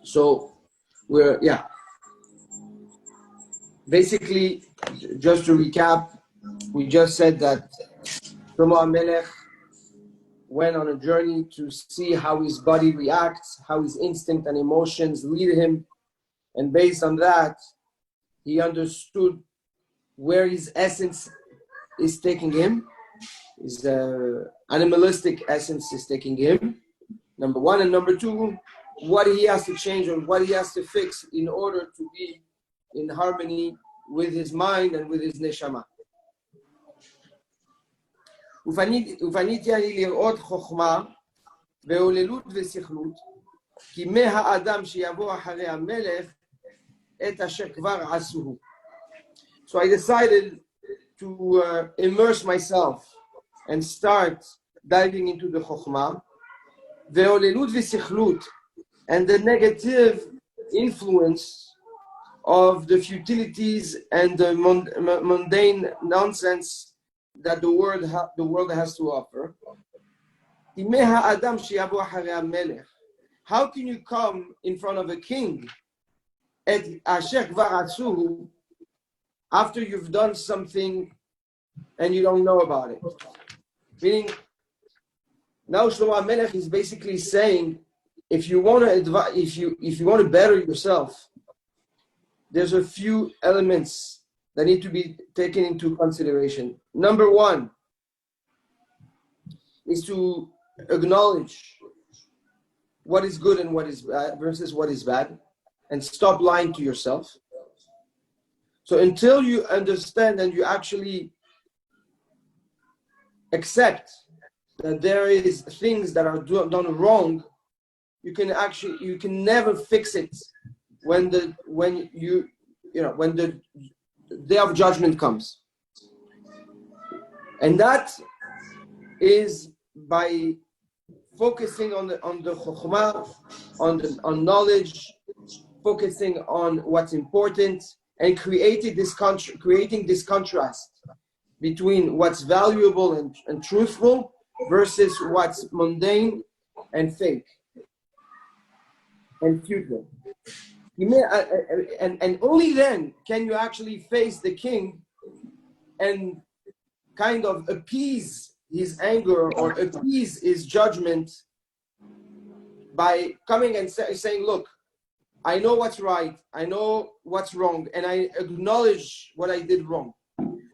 So yeah. Basically, just to recap, we just said that Shlomo HaMelech went on a journey to see how his body reacts, how his instinct and emotions lead him. And based on that, he understood where his essence is taking him. His animalistic essence is taking him, number one. And number two, what he has to change or what he has to fix in order to be in harmony with his mind and with his neshama. ופניתי אני לראות חוכמה והוללות ושכלות, כי מהאדם שיבוא אחרי המלך את אשר כבר עשוהו. So I decided to immerse myself and start diving into the chokhmah, והוללות ושכלות, and the negative influence of the futilities and the mundane nonsense that the world has to offer. How can you come in front of a king after you've done something and you don't know about it? Meaning, now Shlomo HaMelech is basically saying, if you want to better yourself, there's a few elements that need to be taken into consideration. Number one is to acknowledge what is good and what is bad versus what is bad, and stop lying to yourself. So until you understand and you actually accept that there is things that are done wrong, you can never fix it when the day of judgment comes. And that is by focusing on the chokhmah, on knowledge, focusing on what's important, and creating this contrast between what's valuable and truthful versus what's mundane and fake and futile. And only then can you actually face the king and kind of appease his anger or appease his judgment by coming and saying, look, I know what's right, I know what's wrong, and I acknowledge what I did wrong.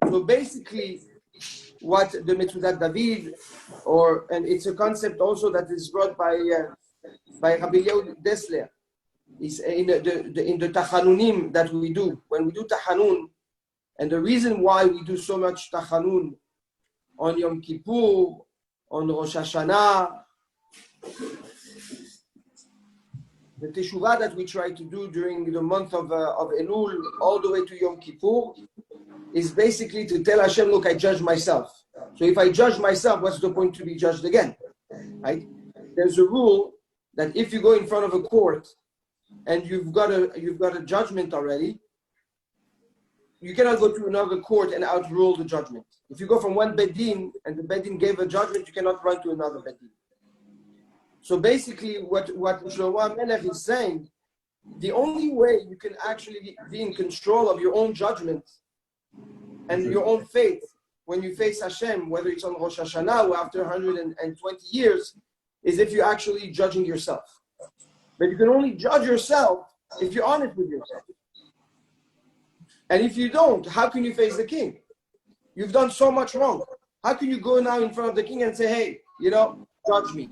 So basically, what the Metzudat David, and it's a concept also that is brought by Rabbi Yehuda Dessler, is in the tachanunim that we do. When we do tachanun, and the reason why we do so much tachanun on Yom Kippur, on Rosh Hashanah, the teshuvah that we try to do during the month of Elul all the way to Yom Kippur is basically to tell Hashem, look, I judge myself. So if I judge myself, what's the point to be judged again? Right? There's a rule that if you go in front of a court and you've got a judgment already, you cannot go to another court and outrule the judgment. If you go from one bedin and the bedin gave a judgment, you cannot run to another bedin. So basically, what Shlomo HaMelech is saying, the only way you can actually be in control of your own judgment and your own faith when you face Hashem, whether it's on Rosh Hashanah or after 120 years, is if you're actually judging yourself. But you can only judge yourself if you're honest with yourself. And if you don't, how can you face the king? You've done so much wrong. How can you go now in front of the king and say, hey, judge me?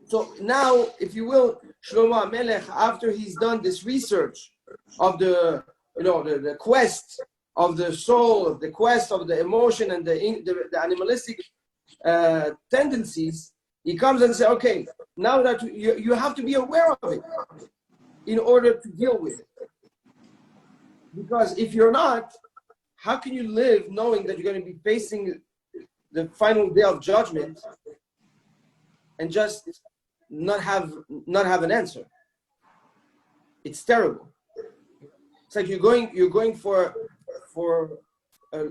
So now, if you will, Shlomo HaMelech, after he's done this research of the quest of the soul, the quest of the emotion and the animalistic tendencies, he comes and says, okay, now that you have to be aware of it in order to deal with it. Because if you're not, how can you live knowing that you're going to be facing the final day of judgment and just not have an answer? It's terrible. It's like you're going for a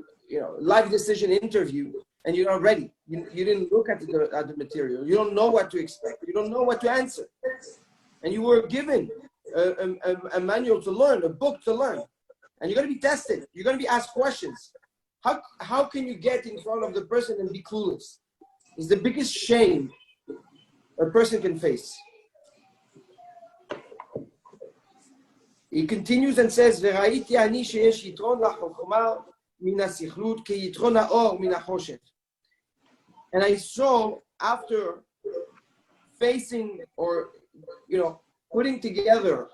life decision interview, and you're not ready. You didn't look at the material. You don't know what to expect. You don't know what to answer. And you were given a manual to learn, a book to learn. And you're going to be tested. You're going to be asked questions. How can you get in front of the person and be clueless? It's the biggest shame a person can face. He continues and says, וראיתי אני שיש יתרון לחוכמה מן הסכלות כיתרון האור מן החושך. And I saw, after facing or, putting together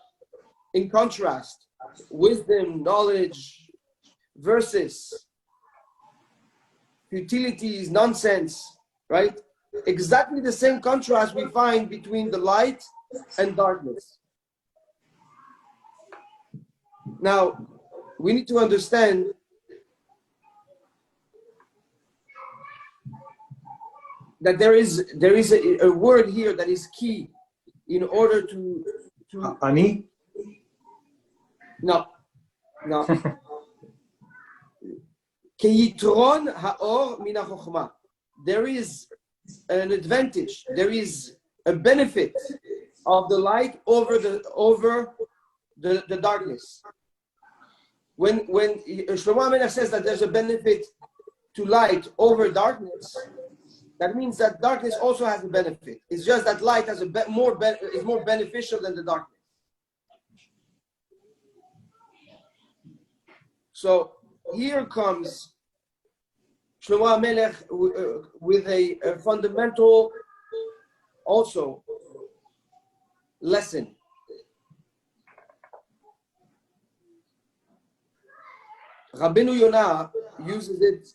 in contrast wisdom, knowledge versus futilities, nonsense, right? Exactly the same contrast we find between the light and darkness. Now, we need to understand that there is a word here that is key in order to Ani? No. Keyitron haor min hachokhma. There is an advantage. There is a benefit of the light over the darkness. When Shlomo HaMelech says that there's a benefit to light over darkness, that means that darkness also has a benefit. It's just that light has is more beneficial than the darkness. So here comes Shlomo HaMelech with a fundamental also lesson. Rabbeinu Yonah uses it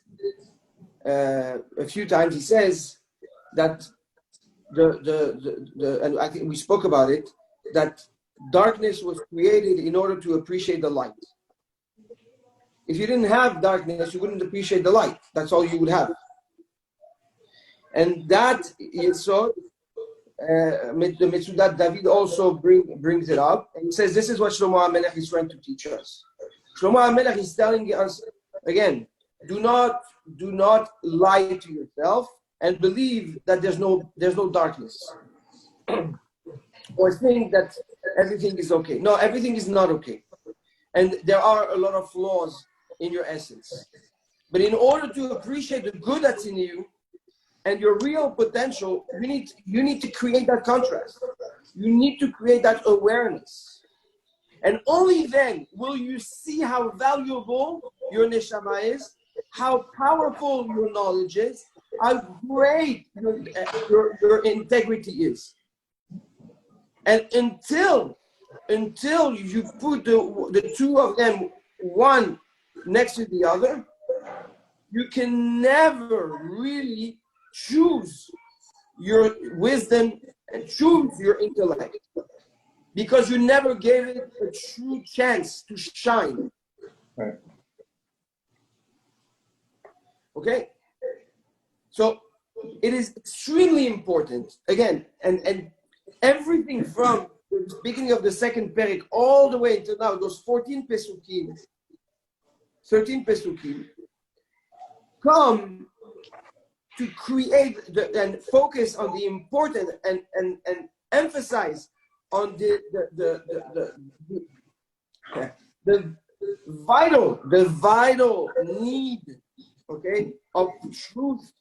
a few times. He says that and I think we spoke about it, that darkness was created in order to appreciate the light. If you didn't have darkness, you wouldn't appreciate the light. That's all you would have. And that is so. The Metzudat David also brings it up, and he says this is what Shlomo HaMelech is trying to teach us. Shlomo HaMelech is telling us again: do not lie to yourself and believe that there's no darkness, or think that everything is okay. No, everything is not okay, and there are a lot of flaws in your essence. But in order to appreciate the good that's in you and your real potential, you need to create that contrast. You need to create that awareness. And only then will you see how valuable your neshama is, how powerful your knowledge is, how great your integrity is. And until you put the two of them one next to the other, you can never really choose your wisdom and choose your intellect, because you never gave it a true chance to shine. Right. Okay? So it is extremely important, again, and everything from the beginning of the second perek all the way until now, those 13 pesukim, come to create and focus on the important and emphasize on the vital need, okay, of truth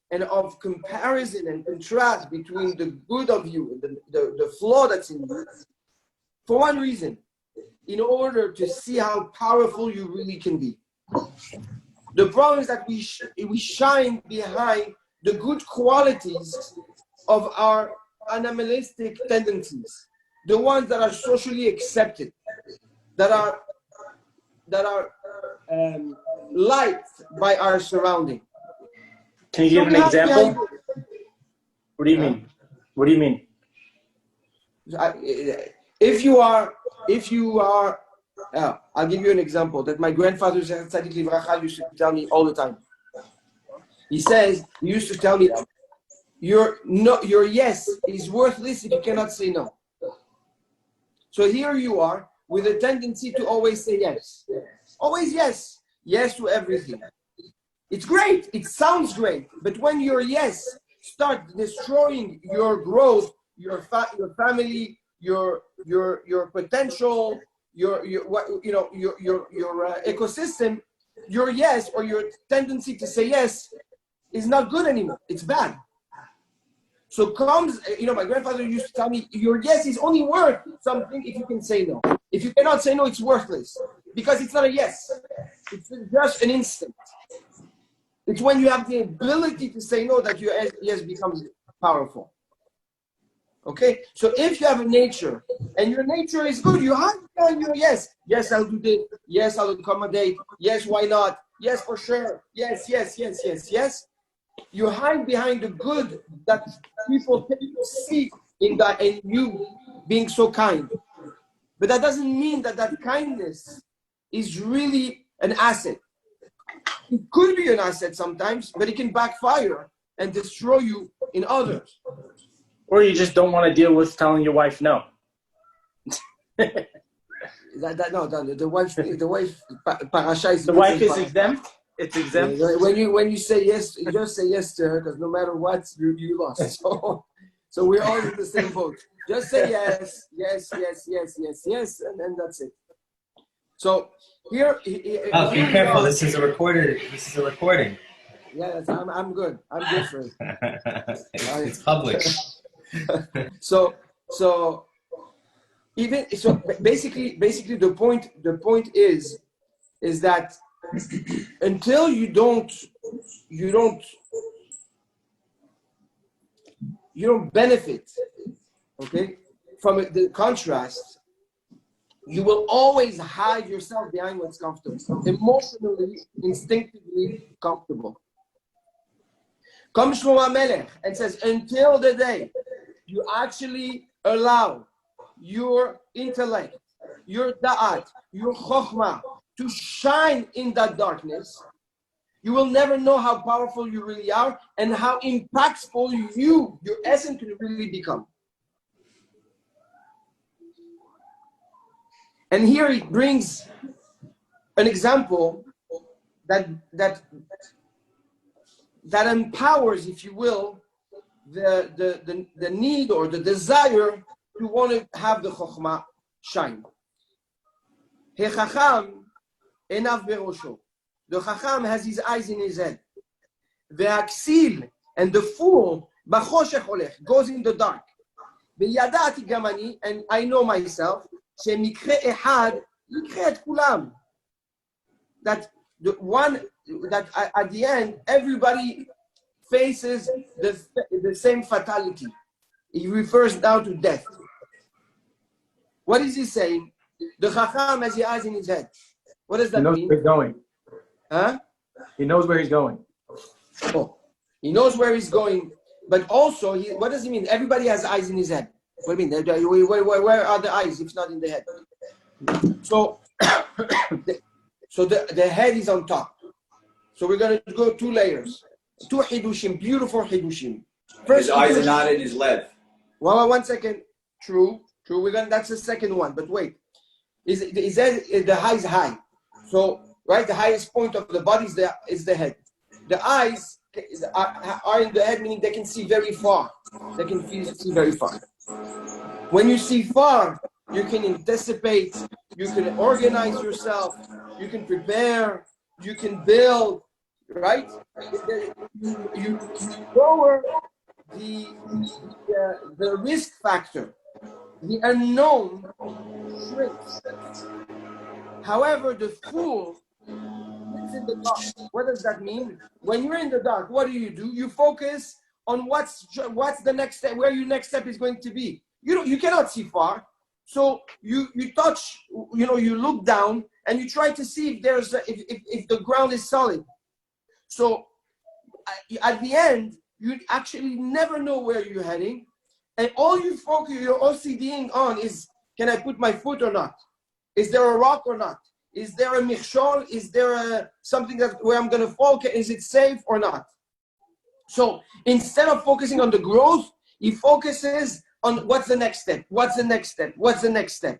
and of comparison and contrast between the good of you and the flaw that's in you, for one reason: in order to see how powerful you really can be. The problem is that we shine behind the good qualities of our animalistic tendencies, the ones that are socially accepted, that are liked by our surrounding. Can you give an example? What do you mean? What do you mean? If you are, I'll give you an example that my grandfather used to tell me all the time. He used to tell me, your yes is worthless if you cannot say no. So here you are with a tendency to always say yes. Always yes. Yes to everything. It's great. It sounds great. But when your yes start destroying your growth, your family, your potential, your ecosystem, your yes or your tendency to say yes is not good anymore. It's bad. So comes, my grandfather used to tell me, your yes is only worth something if you can say no. If you cannot say no, it's worthless because it's not a yes. It's just an instinct. It's when you have the ability to say no that your yes becomes powerful. Okay? So if you have a nature and your nature is good, you hide behind your yes. Yes, I'll do this. Yes, I'll accommodate. Yes, why not? Yes, for sure. Yes, yes, yes, yes, yes. You hide behind the good that people see in you being so kind. But that doesn't mean that kindness is really an asset. It could be an asset sometimes, but it can backfire and destroy you in others. Or you just don't want to deal with telling your wife no. The wife parasha is the wife is exempt. It's exempt. When you say yes, you just say yes to her because no matter what, you lost. So we're all in the same boat. Just say yes, yes, yes, yes, yes, yes, and then that's it. So here be careful. This is a recording. Yeah, I'm good. I'm good for it. It's public. So basically the point is that until you don't benefit, okay, from the contrast, you will always hide yourself behind what's comfortable, emotionally, instinctively comfortable. Comes Shlomo HaMelech and says, until the day you actually allow your intellect, your da'at, your chokhmah to shine in that darkness, you will never know how powerful you really are and how impactful your essence can really become. And here he brings an example that empowers, if you will, the need or the desire to want to have the chokhmah shine. Hechacham enav berosho. The chacham has his eyes in his head. Ve'aksil, and the fool bachoshech olech, goes in the dark. Ve'yadati gamani, and I know myself. Shemikre ehad yikre et kulam. That the one that at the end everybody faces the same fatality. He refers now to death. What is he saying? The chacham has his eyes in his head. What does that mean? He knows where he's going. Huh? He knows where he's going. Oh, he knows where he's going, but also, what does he mean? Everybody has eyes in his head. What do you mean? Where are the eyes if not in the head? So, the head is on top. So we're going to go 2 layers. 2 hidushim, beautiful hidushim. First, his eyes are not in his lev. One second. True. That's the second one. But wait, is the eye is high? So right, the highest point of the body is the head. The eyes are in the head, meaning they can see very far. They can see very far. When you see far, you can anticipate. You can organize yourself. You can prepare. You can build. Right? You lower the risk factor. The unknown shrinks. However, the fool lives in the dark. What does that mean? When you're in the dark, what do? You focus on what's the next step, where your next step is going to be. You cannot see far, so you touch. You look down and you try to see if the ground is solid. So at the end, you actually never know where you're heading. And all you focus your OCDing on is, can I put my foot or not? Is there a rock or not? Is there a michshol? Is there something where I'm going to fall? Is it safe or not? So instead of focusing on the growth, he focuses on what's the next step? What's the next step? What's the next step?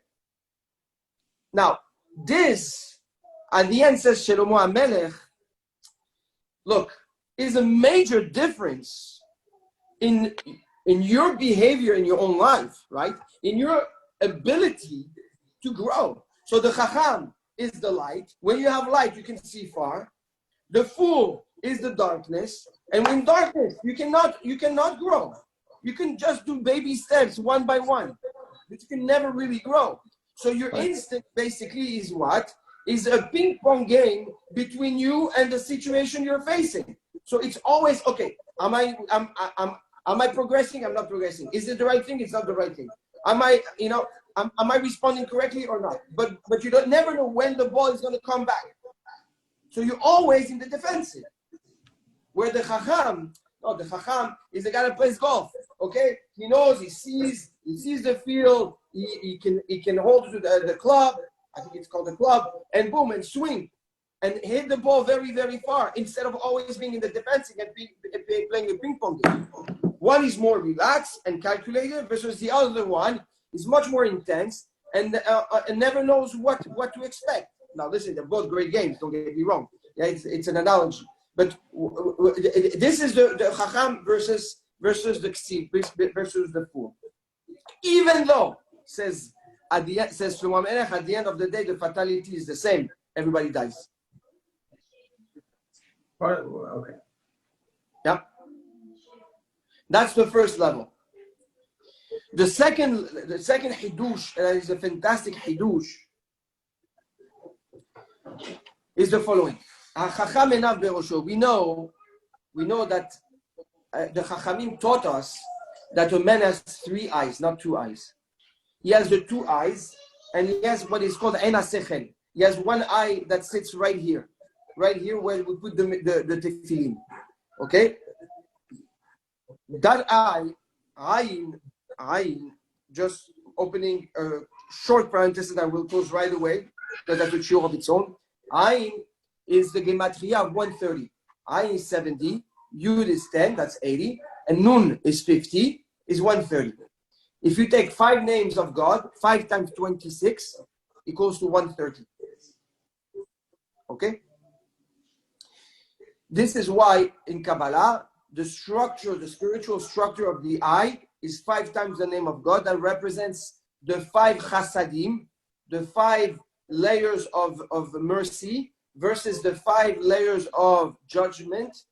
Now, this, at the end, says Shlomo HaMelech, look, is a major difference in your behavior in your own life, right? In your ability to grow. So the Chacham is the light. When you have light, you can see far. The fool is the darkness. And in darkness, you cannot grow. You can just do baby steps one by one, but you can never really grow. So your instinct basically is what? Is a ping pong game between you and the situation you're facing. So it's always, okay, am I progressing? I'm not progressing. Is it the right thing? It's not the right thing. Am I responding correctly or not? But you don't never know when the ball is going to come back. So you're always in the defensive. Where the Chacham is the guy that plays golf. Okay, he knows, he sees the field. He can hold to the club. I think it's called the club, and boom, and swing, and hit the ball very, very far instead of always being in the defensive and playing a ping pong game. One is more relaxed and calculated versus the other one is much more intense and never knows what to expect. Now, listen, they're both great games. Don't get me wrong. Yeah, it's an analogy. But this is the Chacham versus the Ksiv, versus the fool. Even though, says Shlomo Melech, at the end of the day, the fatality is the same. Everybody dies. Okay. Yeah. That's the first level. The second Hidush, and is a fantastic Hidush, is the following. We know that the Chachamim taught us that a man has 3 eyes, not 2 eyes. He has the 2 eyes, and he has what is called Ein HaSechel. He has one eye that sits right here where we put the tefillin. Okay? That eye, just opening a short parenthesis that will close right away, because that's a shiur of its own. Ayin is the gematria of 130. Ayin is 70, Yud is 10, that's 80, and Nun is 50, is 130. If you take 5 names of God, 5 times 26 equals to 130. Okay? This is why in Kabbalah, the spiritual structure of the eye is 5 times the name of God. That represents the 5 chasadim, the 5 layers of mercy versus the 5 layers of judgment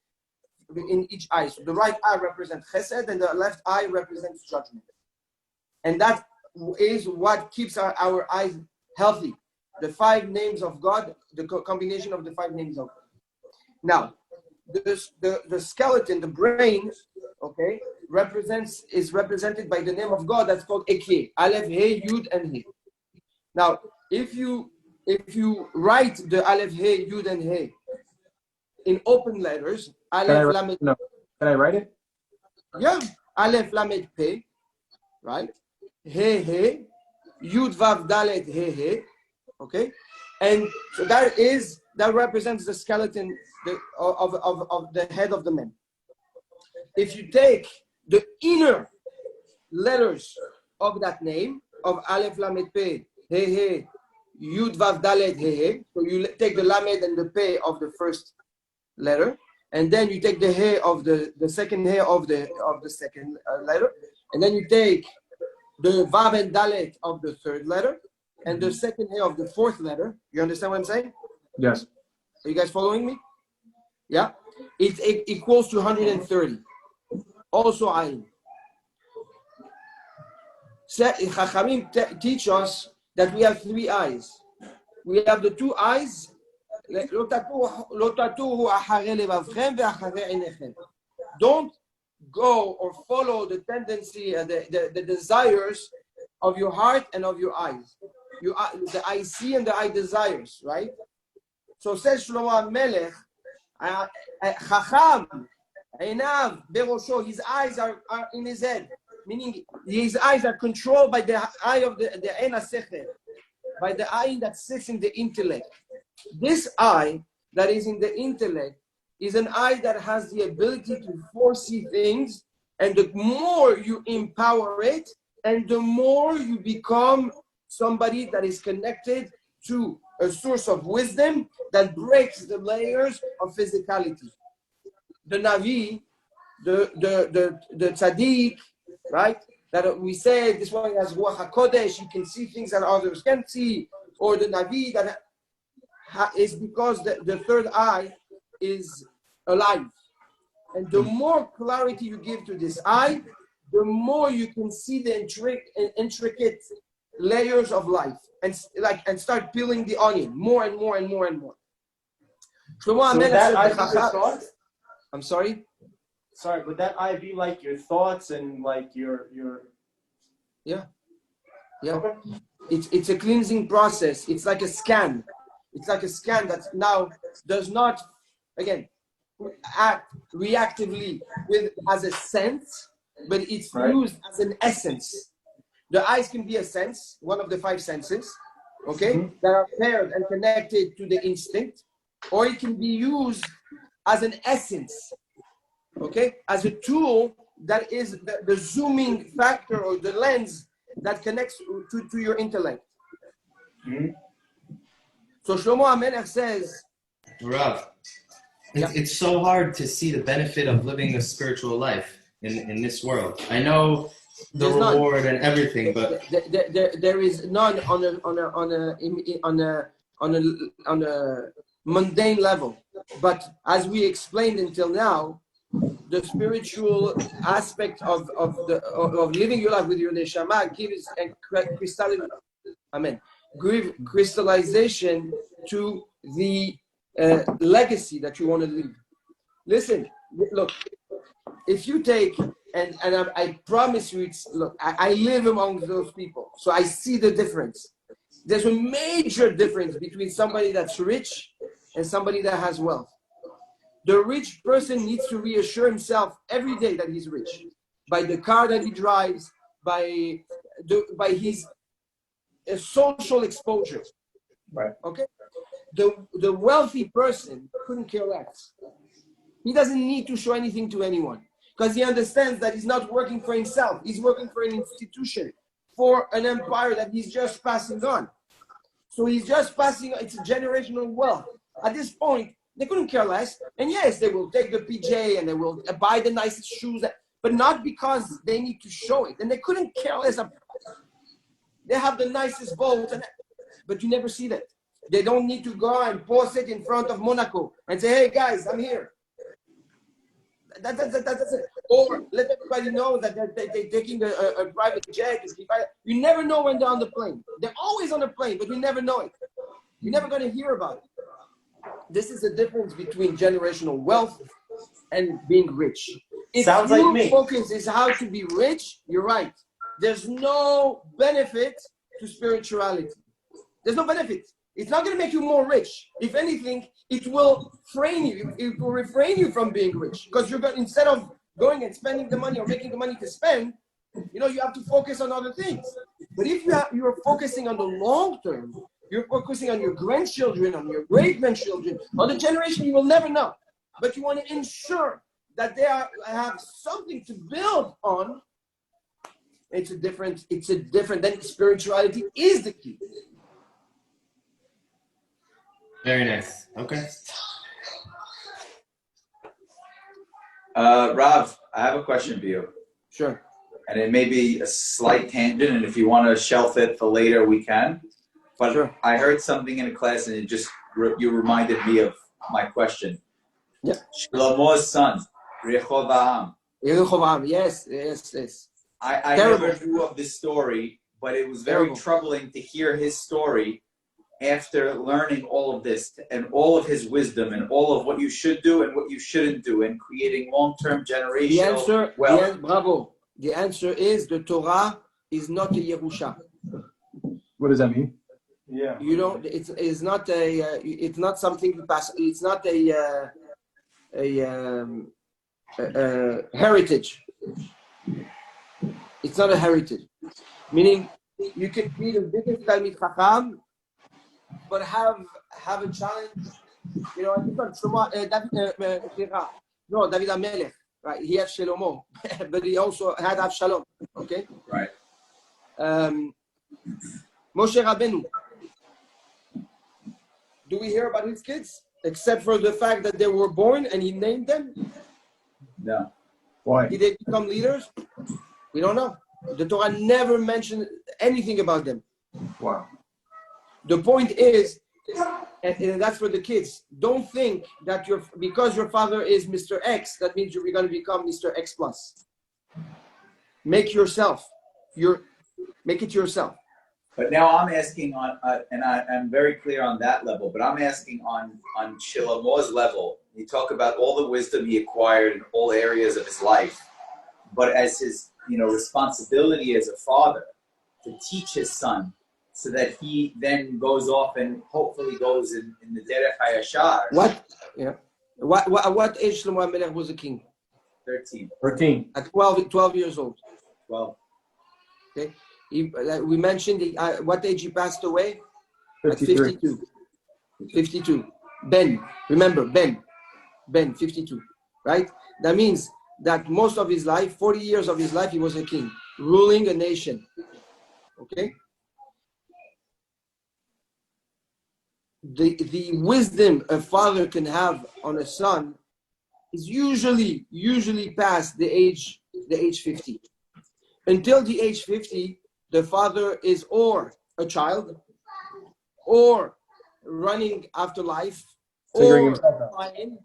in each eye. So the right eye represents chesed and the left eye represents judgment. And that is what keeps our eyes healthy. The 5 names of God, the combination of the 5 names of God. Now, the skeleton, the brain, okay, is represented by the name of God that's called Eke, Aleph, He, Yud, and He. Now, if you write the Aleph, He, Yud, and He in open letters, Aleph, Lamed. No. Can I write it? Yeah, Aleph, Lamed, Pe, right? He, Yud, Vav, Dalet, He, okay, and so that represents the skeleton of the head of the man. If you take the inner letters of that name, of Aleph, Lamed, Pe, He, Yud, Vav, Dalet, He, so you take the Lamed and the Pe of the first letter, and then you take the He of the second He of the second letter, and then you take the Vav and Dalet of the third letter, and the second He of the fourth letter. You understand what I'm saying? Yes. Are you guys following me? Yeah? It equals to 130. Also Ayin. Chachamim teach us that we have 3 eyes. We have the 2 eyes. Don't go or follow the tendency, the desires of your heart and of your eyes. The eye see and the eye desires, right? So says Shlomo Melech, Chacham, Einav, Berosho, his eyes are in his head, meaning his eyes are controlled by the eye of the Ein HaSechel, by the eye that sits in the intellect. This eye that is in the intellect is an eye that has the ability to foresee things, and the more you empower it, and the more you become somebody that is connected to a source of wisdom that breaks the layers of physicality. the Navi, the Tzaddik, right? That we say this one has Ruach HaKodesh, you can see things that others can't see, or the Navi that is because the third eye is alive. And the more clarity you give to this eye, the more you can see the intricate layers of life and start peeling the onion more and more and more and more. So would that eye be your thoughts? I'm sorry? Sorry, would that eye be like your thoughts and like your Yeah. Okay. It's a cleansing process. It's like a scan. It's like a scan that now does not, again, act reactively as a sense, but it's used as an essence. The eyes can be a sense, one of the 5 senses, okay, that are paired and connected to the instinct, or it can be used as an essence, okay, as a tool that is the zooming factor or the lens that connects to your intellect. So Shlomo HaMelech says, Rav, it's so hard to see the benefit of living a spiritual life in this world. I know the reward and everything, but there is none on a mundane level. But as we explained until now, the spiritual aspect of living your life with your neshama gives crystallization to the legacy that you want to leave. Listen, look, if you take, and I promise you, I live among those people, so I see the difference. There's a major difference between somebody that's rich and somebody that has wealth. The rich person needs to reassure himself every day that he's rich by the car that he drives, by his social exposure. Right. Okay. The wealthy person couldn't care less. He doesn't need to show anything to anyone because he understands that he's not working for himself. He's working for an institution, for an empire that he's just passing on. So he's just passing on. It's a generational wealth. At this point, they couldn't care less. And yes, they will take the PJ and they will buy the nicest shoes, but not because they need to show it. And they couldn't care less. They have the nicest boat, but you never see that. They don't need to go and post it in front of Monaco and say, hey guys, I'm here. That's it. Or let everybody know that they're taking a private jet. You never know when they're on the plane. They're always on the plane, but you never know it. You're never going to hear about it. This is the difference between generational wealth and being rich. If your focus is how to be rich, you're right. There's no benefit to spirituality. There's no benefit. It's not going to make you more rich. If anything, it will refrain you from being rich. Because you're going, instead of going and spending the money or making the money to spend, you have to focus on other things. But if you're focusing on the long term, you're focusing on your grandchildren, on your great-grandchildren, on the generation you will never know. But you want to ensure that they have something to build on. It's a different, then spirituality is the key. Very nice. Okay. Rav, I have a question for you. Sure. And it may be a slight tangent, and if you want to shelf it for later, we can. But sure. I heard something in a class, and you reminded me of my question. Yeah. Shlomo's son, Rehoboam. Rehoboam, yes. I never knew of this story, but it was very troubling to hear his story after learning all of this and all of his wisdom and all of what you should do and what you shouldn't do and creating long-term generational wealth. Bravo. The answer is the Torah is not a Yerusha. What does that mean? Yeah. It's not it's not something to pass. It's not a heritage. It's not a heritage. Meaning you can be the biggest Talmid Chacham, but have a challenge. I think on David HaMelech, right? He had Shlomo, but he also had Avshalom. Okay. Right. Moshe Rabbeinu. Do we hear about his kids? Except for the fact that they were born and he named them? No. Why? Did they become leaders? We don't know. The Torah never mentioned anything about them. Wow. The point is, and that's for the kids, don't think that because your father is Mr. X, that means you're going to become Mr. X plus. Make it yourself. But now I'm asking on, and I'm very clear on that level, but I'm asking on Shlomo's level. You talk about all the wisdom he acquired in all areas of his life, but as his responsibility as a father to teach his son so that he then goes off and hopefully goes in the Derech HaYashar. What age Shlomo HaMelech was a king? 13. At 12 years old. 12. Okay. We mentioned what age he passed away? 53. At 52. Remember, 52, right? That means that most of his life, 40 years of his life, he was a king, ruling a nation. Okay? The wisdom a father can have on a son is usually past the age 50. Until the age 50, the father is or a child, or running after life, Figuring or himself out. flying,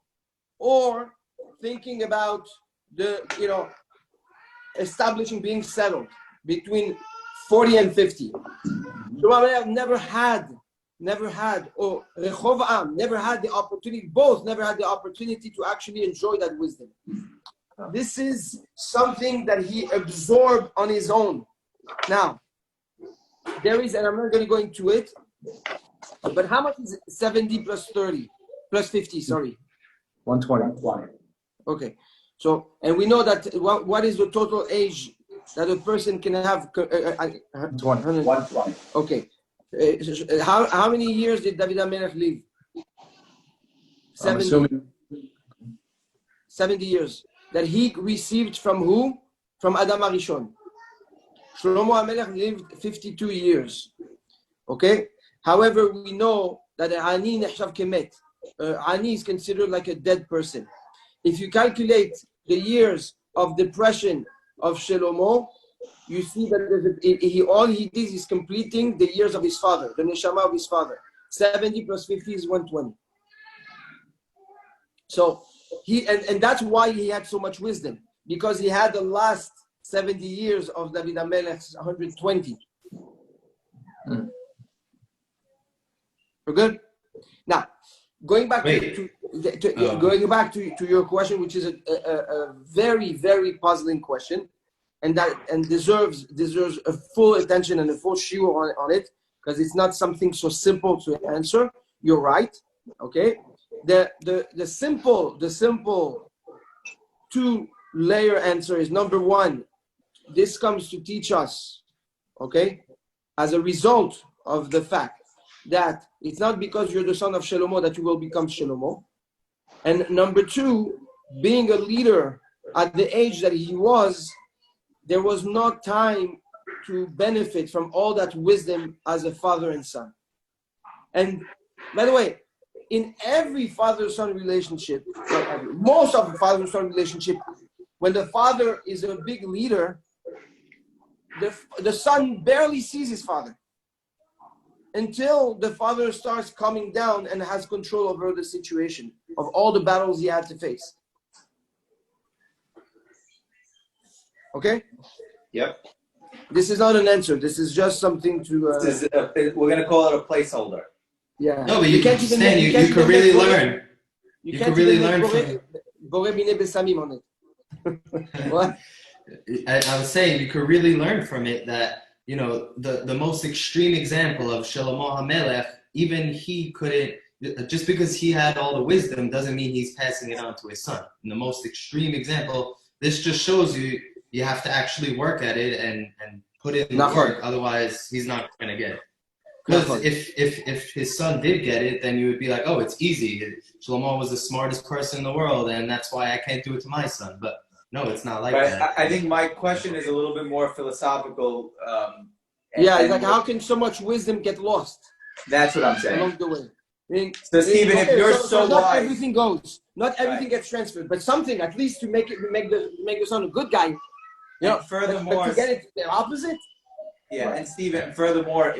or thinking about establishing, being settled between 40 and 50. Shlomo never had Rehoboam never had the opportunity to actually enjoy that wisdom. This is something that he absorbed on his own. Now, there is, and I'm not going to go into it, but how much is 70 plus 30, plus 50, sorry? 120. Okay. So, and we know that what is the total age that a person can have? 120. Okay. How many years did David HaMelech live? 70 years. That he received from who? From Adam HaRishon. Shlomo HaMelech lived 52 years. Okay? However, we know that Ani nechshav kemet. Ani is considered like a dead person. If you calculate the years of depression of Shlomo, you see that all he did is completing the years of his father, the neshama of his father. 70 plus 50 is 120. So and that's why he had so much wisdom, because he had the last 70 years of David HaMelech's 120. We're good? Now, going back to your question, which is a very, very puzzling question, and deserves a full attention and a full shiur on it, because it's not something so simple to answer. You're right. Okay. The simple 2-layer answer is, number one, this comes to teach us, okay, as a result of the fact that it's not because you're the son of Shlomo that you will become Shlomo. And number two, being a leader at the age that he was, there was not time to benefit from all that wisdom as a father and son. And by the way, in every father-son relationship, most of the father-son relationship, when the father is a big leader, the son barely sees his father until the father starts coming down and has control over the situation of all the battles he had to face. Okay? Yep. This is not an answer. This is just something to... we're going to call it a placeholder. Yeah. No, but you can't even you could really learn. You could really learn from it. On it. What? I was saying you could really learn from it that, the most extreme example of Shlomo HaMelech, even he couldn't, just because he had all the wisdom doesn't mean he's passing it on to his son. In the most extreme example, this just shows you have to actually work at it and put in the work. Otherwise, he's not going to get it. Because if his son did get it, then you would be like, oh, it's easy. Shlomo was the smartest person in the world, and that's why I can't do it to my son. But no, it's not like that. I think my question is a little bit more philosophical. It's like, how can so much wisdom get lost? That's what I'm saying. Along the way. So Stephen, if you're so not wise, everything goes. Not everything gets transferred, but something at least to make the son a good guy. You know, furthermore, but to get it the opposite. Yeah, and Stephen, furthermore,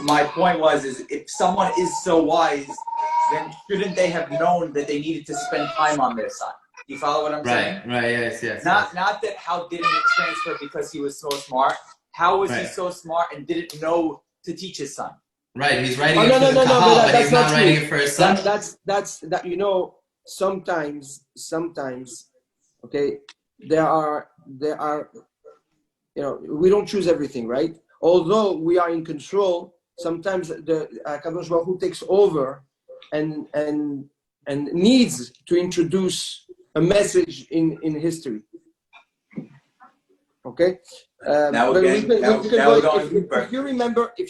my point is if someone is so wise, then shouldn't they have known that they needed to spend time on their son? Do you follow what I'm saying? Right, yes. Not that how didn't it transfer because he was so smart. How was he so smart and didn't know to teach his son? Right, he's writing it for the kahal, but he's not writing it for his son. That's you know, sometimes, okay, there are, you know, we don't choose everything, right? Although we are in control, sometimes the Kadosh Baruch Hu takes over and needs to introduce a message in history. Okay. If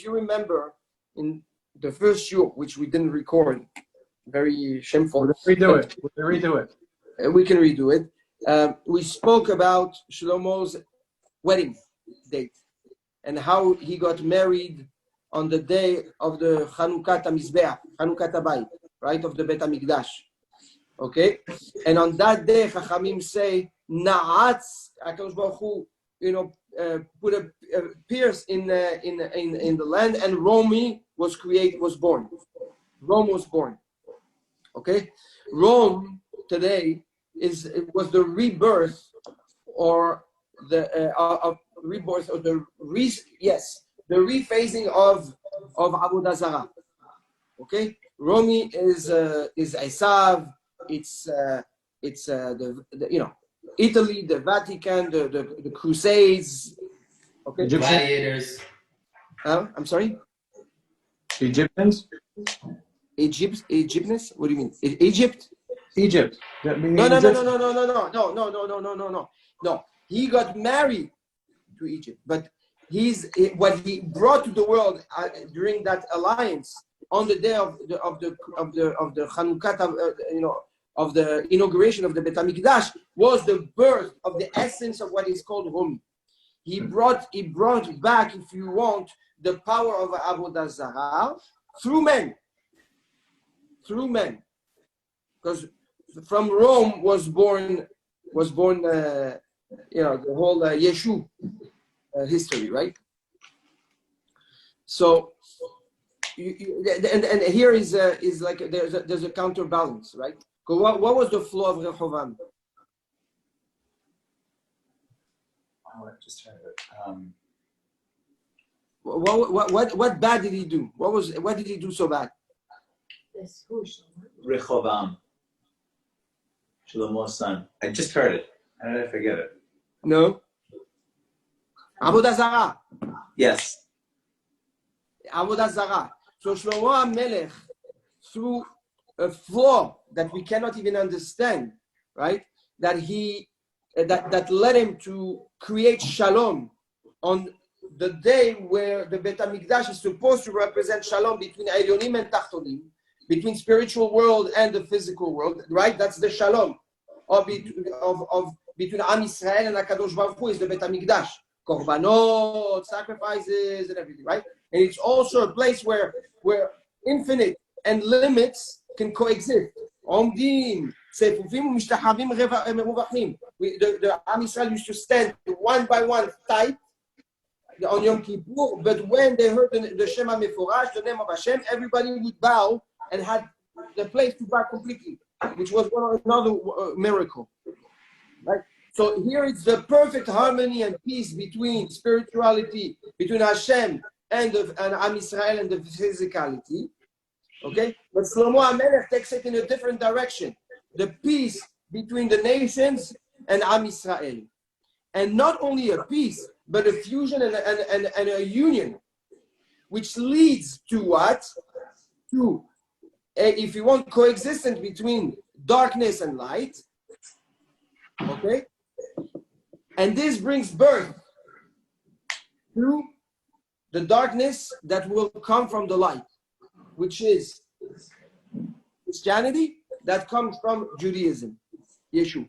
you remember, in the first shiur, which we didn't record, very shameful. We'll redo it. We can redo it. We spoke about Shlomo's wedding date and how he got married on the day of the Chanukah Mizbeach, Chanukah Bayit, right, of the Bet HaMikdash. Okay, and on that day, Chachamim say, Na'atz, HaKadosh Baruch Hu, you know, put a pierce in the land, and Rome was born. Rome was born. Okay, Rome today was the rebirth or the rebirth or the rephasing of Avodah Zarah. Okay, Rome is Esav. It's the you know, Italy, the Vatican, the Crusades. Okay, gladiators. I'm sorry. Egyptians. Egyptians? What do you mean? Egypt? Egypt. No. No. He got married to Egypt, but what he brought to the world during that alliance on the day of the Chanukah, you know, of the inauguration of the Bet HaMikdash was the birth of the essence of what is called Rome. He brought back, if you want, the power of Avodah Zarah through men. Because from Rome was born you know, the whole Yeshu history, right? So, and here is like there's a counterbalance, right? What was the flaw of Rehoboam? Oh, I'm just trying to. What bad did he do? What did he do so bad? Rehoboam, Shlomo's son. I just heard it. How did I forget it? No. Avodah Zarah. Yes. Avodah Zarah. So Shlomo HaMelech, through a flaw that we cannot even understand, right? That led him to create shalom on the day where the Bet HaMikdash is supposed to represent shalom between Elyonim and Tachtonim, between spiritual world and the physical world, right? That's the shalom between Am Yisrael and HaKadosh Baruch Hu is the Bet HaMikdash. Korbanot, sacrifices, and everything, right? And it's also a place where infinite and limits can coexist. Omdim, Sefufim, Mishtachavim, Meruvachim. The Am Yisrael used to stand one by one tight on Yom Kippur, but when they heard the Shema Meforash, the name of Hashem, everybody would bow and had the place to bow completely, which was another miracle, right? So here it's the perfect harmony and peace between spirituality, between Hashem and Am Yisrael and the physicality. Okay, but Shlomo HaMelech takes it in a different direction. The peace between the nations and Am Yisrael, and not only a peace, but a fusion and a union, which leads to what? To, if you want, coexistence between darkness and light. Okay, and this brings birth to the darkness that will come from the light, which is Christianity that comes from Judaism, Yeshu.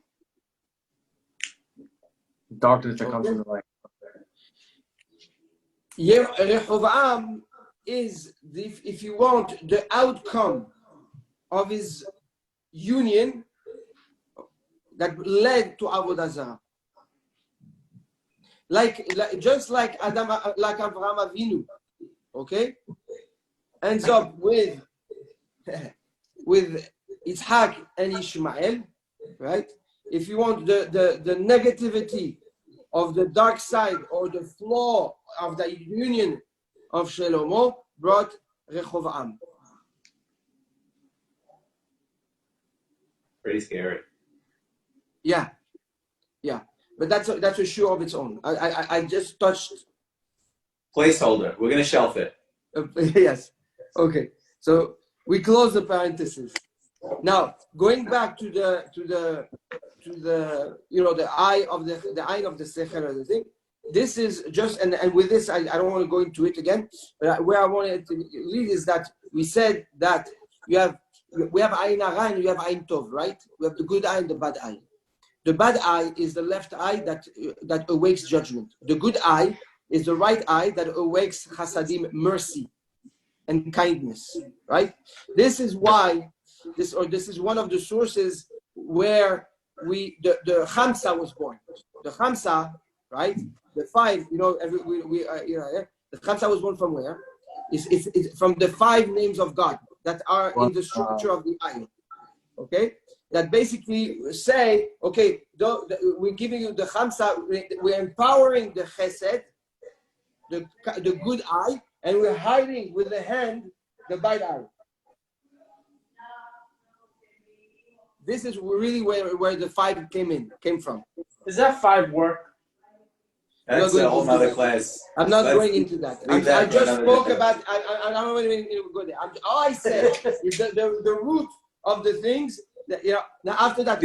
Darkness that comes from the light. Rehoboam is, if you want, the outcome of his union that led to Avodah Zarah. Just like Avraham Avinu, okay, ends up with Yitzhak and Ishmael, right? If you want the negativity of the dark side or the flaw of the union of Shlomo, brought Rehoboam. Pretty scary. Yeah. But that's a shoe of its own. I just touched. Placeholder. We're gonna shelf it. Yes. Okay. So we close the parenthesis. Now going back to the the eye of the sechel of the thing. This is just and with this I don't want to go into it again. But where I wanted to lead is that we said that we have ayin hara and we have ayin tov, right? We have the good eye and the bad eye. The bad eye is the left eye that awakes judgment. The good eye is the right eye that awakes chasadim, mercy and kindness, right? This is why this is one of the sources where the Chamsa was born. The Chamsa, right? The five, the Chamsa was born from where? It's from the 5 names of God that are in the structure of the eye. Okay? That basically say, okay, we're giving you the Chamsa, we're empowering the Chesed, the good eye, and we're hiding with the hand the bad eye. This is really where the 5 came from. Does that 5 work? That's a whole other class. I'm not going into that. I just spoke about. I don't want to go there. All I said is the root of the things. That, now after that.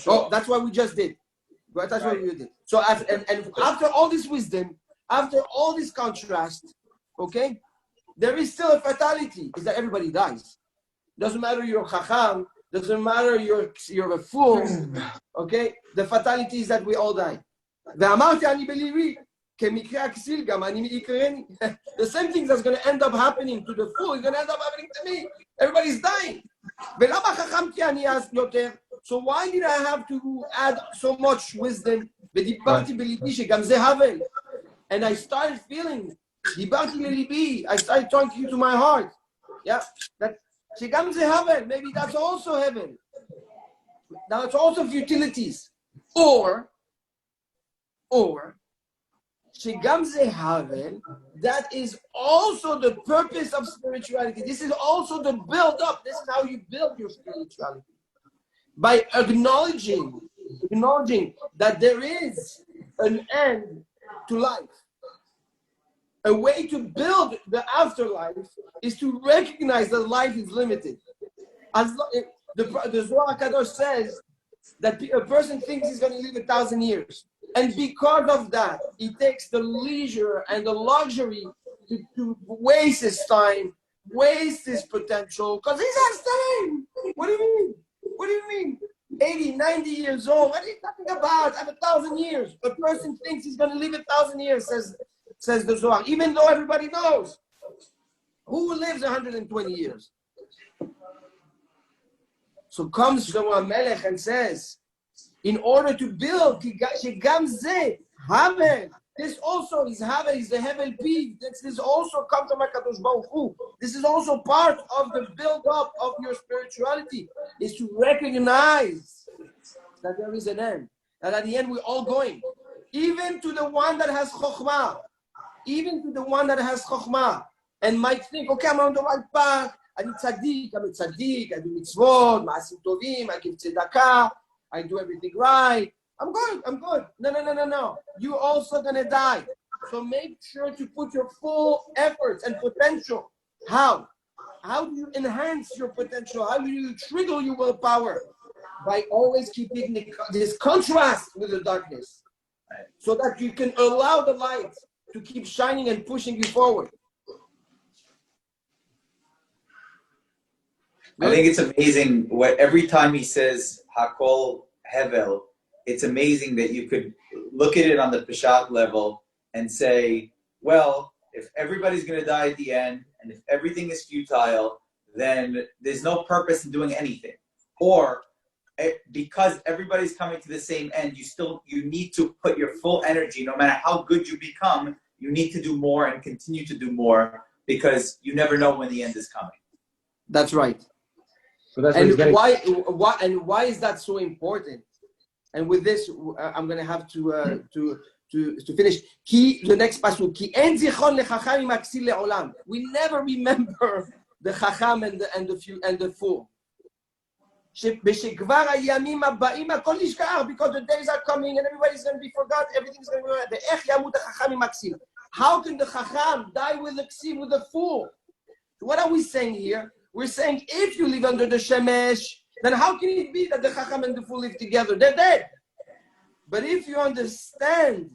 Oh, that's what we just did. Right? That's what we did. So after all this wisdom, after all this contrast, okay, there is still a fatality. Is that everybody dies? Doesn't matter you're chacham. Doesn't matter you're a fool. Okay, the fatality is that we all die. The same thing that's going to end up happening to the fool is going to end up happening to me. Everybody's dying. So why did I have to add so much wisdom? And I started feeling, I started talking to my heart. Yeah, that maybe that's also heaven. Now it's also futilities. Or that is also the purpose of spirituality. This is also the build up. This is how you build your spirituality. By acknowledging that there is an end to life. A way to build the afterlife is to recognize that life is limited. The Zohar HaKadosh says that a person thinks he's going to live 1,000 years. And because of that, he takes the leisure and the luxury to waste his time, waste his potential, because he has time. What do you mean? What do you mean? 80, 90 years old. What are you talking about? I have 1,000 years. A person thinks he's going to live 1,000 years, says the Zohar, even though everybody knows. Who lives 120 years? So comes Shlomo Melech and says, in order to build, this also is Havel, is the Hevel P. This also comes from HaKadosh Baruch Hu. This is also part of the build-up of your spirituality, is to recognize that there is an end. And at the end, we're all going. Even to the one that has Chokhmah. And might think, okay, I'm on the right path. I'm a tzaddik, I do mitzvot, ma'asim tovim, I give tzedakah, I do everything right. I'm good. No. You're also going to die. So make sure to put your full efforts and potential. How? How do you enhance your potential? How do you trigger your willpower? By always keeping this contrast with the darkness. So that you can allow the light to keep shining and pushing you forward. I think it's amazing every time he says Hakol Hevel, it's amazing that you could look at it on the Peshat level and say, well, if everybody's going to die at the end And if everything is futile, then there's no purpose in doing anything. Or because everybody's coming to the same end, you need to put your full energy, no matter how good you become, you need to do more and continue to do more, because you never know when the end is coming. That's right. So that's what And he's getting. why is that so important? And with this, I'm going to have to finish. The next pasuk. Ki en zichron lechacham maksil leolam. We never remember the chacham and the fool. Because the days are coming and everybody's going to be forgotten. Everything's going to be. How can the chacham die with the fool? What are we saying here? We're saying if you live under the shemesh, then how can it be that the chacham and the fool live together? They're dead. But if you understand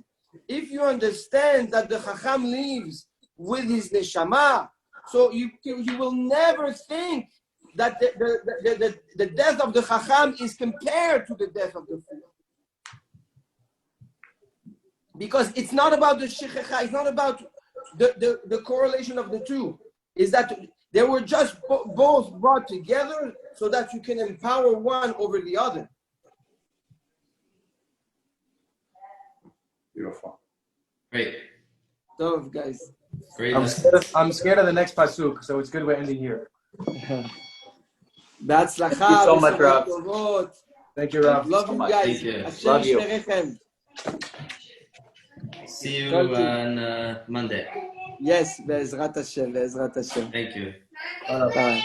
that the chacham lives with his neshama, so you will never think that the death of the chacham is compared to the death of the fool. Because it's not about the shechecha, it's not about the correlation of the two. Is that they were just both brought together so that you can empower one over the other. Beautiful. Great. So, guys. Great. I'm scared of the next pasuk, so it's good we're ending here. That's Thank you so much, Rav. Thank you, Rav. Love you guys. Thank you. Love you. See you on Monday. Yes, Be'ezrat Hashem. Thank you. Bye.